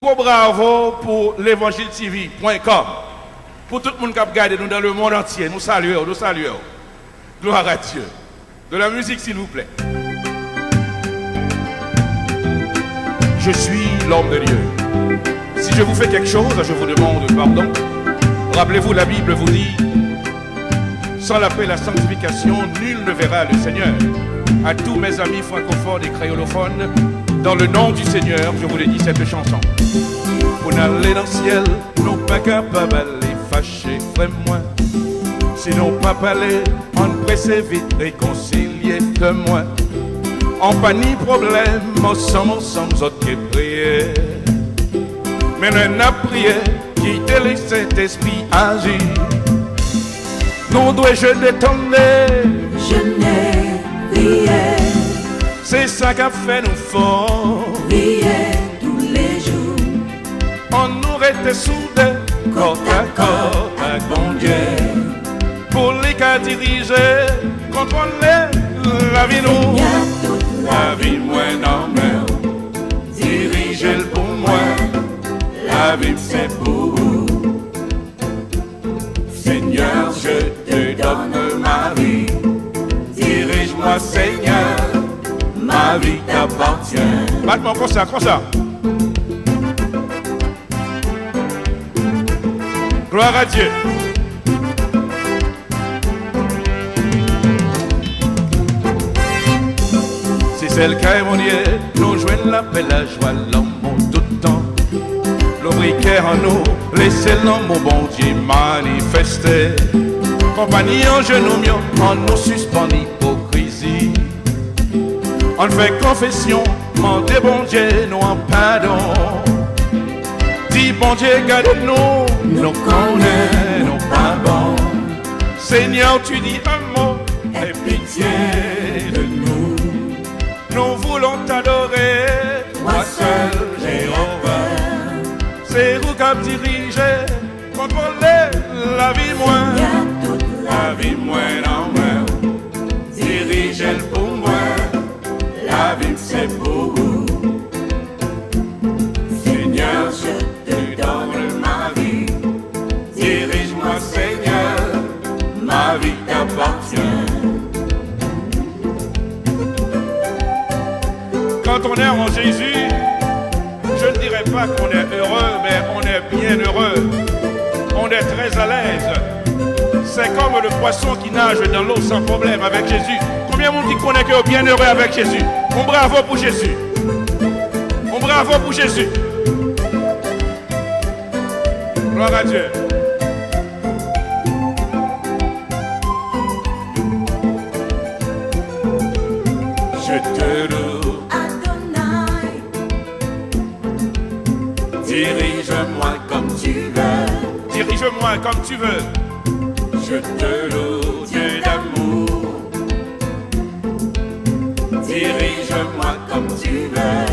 Gros bravo pour l'évangile-tv.com. Pour tout le monde qui a regardé nous dans le monde entier, nous saluons, nous saluons. Gloire à Dieu. De la musique, s'il vous plaît. Je suis l'homme de Dieu. Si je vous fais quelque chose, je vous demande pardon. Rappelez-vous, la Bible vous dit, sans la paix et la sanctification, nul ne verra le Seigneur. À tous mes amis francophones et créolophones, dans le nom du Seigneur, je vous dédie cette chanson. Pour n'aller dans le ciel, non pas capable d'aller fâcher, frère-moi. Sinon pas parler, on presse vite réconcilier de moi. En pas ni problème, ensemble, autres qui prier. Mais nous n'a prié, quitter le Saint-Esprit agir. Nous doit je détonner. Je n'ai rien. C'est ça qu'a fait nous fort. Rien tous les jours. On nous était soudés, corps à corps, à bon Dieu. Pour les cas dirigés, contrôler la vie nous. La vie moins normale, dirigez-le pour moi. La vie c'est pour vous. Seigneur, je te donne ma vie. Dirige-moi, Seigneur. Ma vie t'appartient. Battement comme ça, comme ça. Gloire à Dieu. Si c'est le cas, mon Dieu, nous joignons la paix, la joie, l'amour tout le temps. Le briquet en nous, laissez-le mon bon Dieu manifester. Compagnie en genoux, en nous suspend l'hypocrisie. On fait confession, demandez bon Dieu, nous en pardon. Dis bon Dieu, garde-nous, nous connaissons, nous pas bon. Seigneur, tu dis un mot, aie pitié de nous. Nous voulons t'adorer, toi seul, Jéhovah. C'est vous qui dirigez, contrôlez la vie moins. La vie moins en moi, dirigez-le pour moi. La vie c'est pour vous. Seigneur, je te donne ma vie. Dirige-moi, Seigneur, ma vie t'appartient. Quand on est en Jésus, je ne dirais pas qu'on est heureux, mais on est bien heureux. On est très à l'aise. C'est comme le poisson qui nage dans l'eau sans problème avec Jésus. Combien de monde qui connaît que est bien heureux avec Jésus? On bravo pour Jésus. On bravo pour Jésus. Gloire à Dieu. Je te loue. Adonai. Dirige-moi comme tu veux. Dirige-moi comme tu veux. Je te loue, Dieu d'amour. Dirige-moi comme tu veux.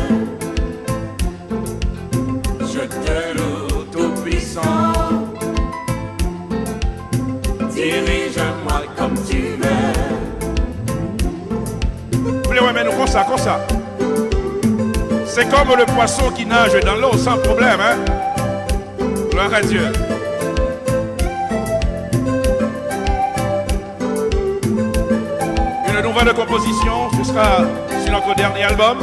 Je te loue, tout-puissant. Dirige-moi comme tu veux. Voulez ouais, mais nous comme ça. C'est comme le poisson qui nage dans l'eau sans problème, hein? Gloire à Dieu. Une nouvelle composition, ce sera sur notre dernier album.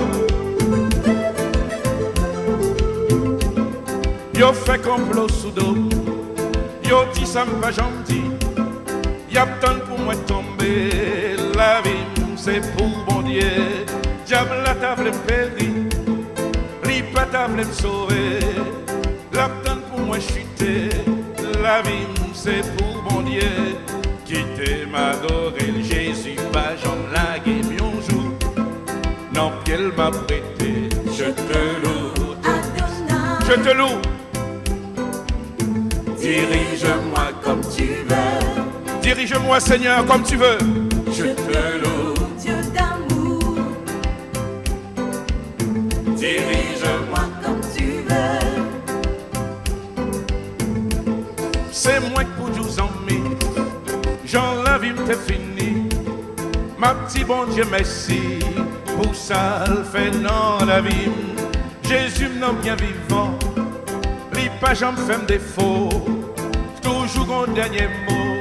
Yo fait complot sous dos, yo dit ça me va gentil. Y'a tant pour moi tomber, la vie c'est pour bon Dieu. Diable la table péri, li pas table me sauver. La tant pour moi chuter, la vie c'est pour bon Dieu. Quitter m'adorer Jésus, pas j'en lague mon jour. Non, qu'elle m'a prêté, je te loue. Je te loue. Dirige-moi comme tu veux. Dirige-moi, Seigneur, comme tu veux. Je te loue. Dieu d'amour. Dirige-moi comme tu veux. C'est moi qui pour 12 ans, Jean la vie m'était fini. Ma petit bon Dieu, merci. Pour ça, le fait dans la vie. Jésus m'en bien vivant. Li pas jamais fait défaut, toujours un dernier mot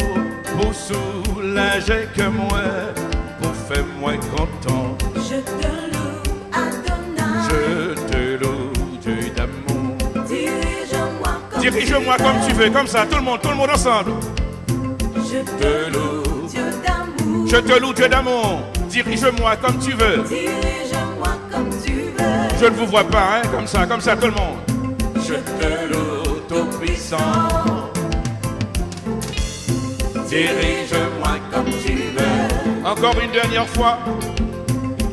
pour soulager que moi, pour faire moins content. Je te loue, Adonai. Je te loue, Dieu d'amour. Dirige-moi comme tu veux, comme ça, tout le monde ensemble. Je te loue, Dieu d'amour. Je te loue, Dieu d'amour. Dirige-moi comme tu veux. Dirige-moi comme tu veux. Je ne vous vois pas, hein, comme ça, tout le monde. Je te loue, tout-puissant. Dirige-moi comme tu veux. Encore une dernière fois.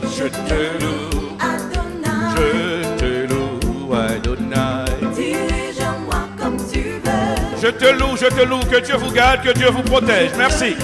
Je te loue, Adonai. je te loue, Adonai. Dirige-moi comme tu veux. Je te loue, que Dieu vous garde, que Dieu vous protège. Merci.